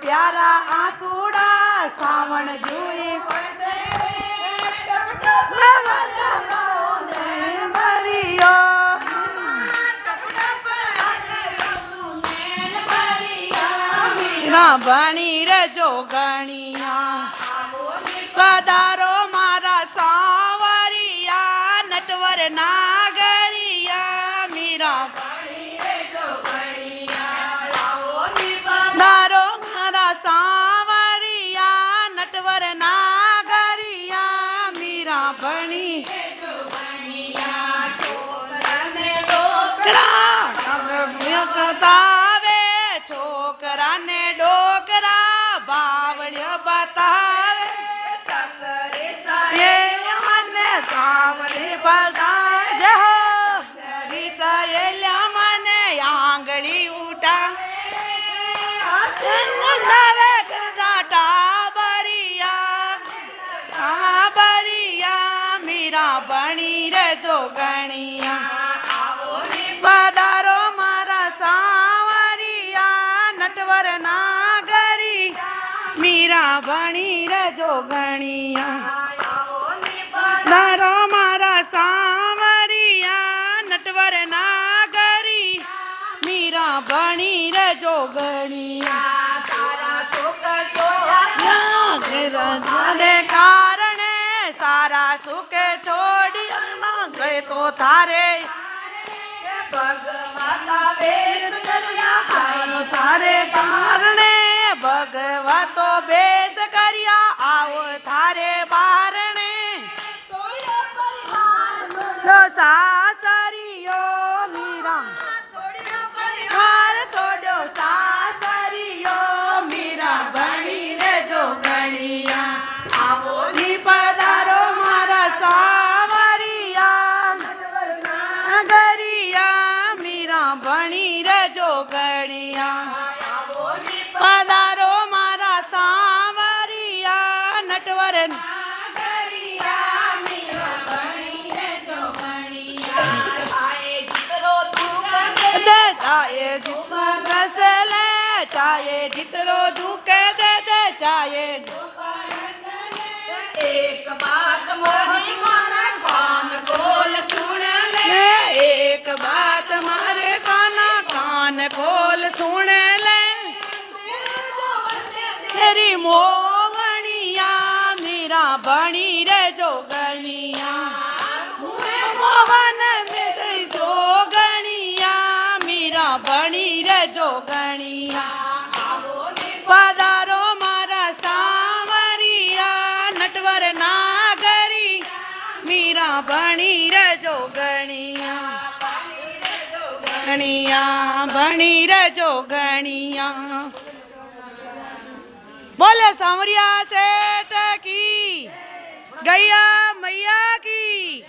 प्यारा आंसूड़ा सावण जुई भरियो मीरा बनी रे जोगणिया पधारो मारा सांवरिया नटवर नागरिया मीरा पधारो मारा सांवरिया नटवर नागरिया मीरा बनी छोकरा ने डोकरा बावलिया बतावे ये मने बावली बतावे सहेलिया मने आंगली उठा बरिया मीरा बनी रे जोगणिया पधारो मारा सांवरिया नटवर नागरी मीरा बनी रे जोगणिया पधारो मारा सांवरिया नटवर नागरी मीरा बनी रे जोगणिया कारणे सारा सुख छोड़िया ना गए तो थारे थारे कारणे भगवतो बेस करिया आओ थारे बारणे दो सासरियो मीरा छोड़ो सासरियो मीरा बनी रे जोगणिया आवो नी पधारो मारा सांवरिया नगरिया मीरा बनी रे जोगणिया पधारो मारा सांवरिया नटवर नागरिया मीरा बनी रे जोगणिया आए जितरो दुख दे चाहे जितना रसले चाहे जितरो दुख दे दे चाहे एक बात मोरी मारे कान खोल सुन ले एक बात मारे कान खोल सुन ले तेरी मोगणिया मीरा बनी रे जोगणिया मोहन में तेरी जोगणिया मीरा बनी रे जोगणिया पधारो मारा सांवरिया नटवर नागरी मीरा बनी रे जोगणिया गणिया बनी रे जोगणिया बोले सांवरिया सेठ की गैया मैया की।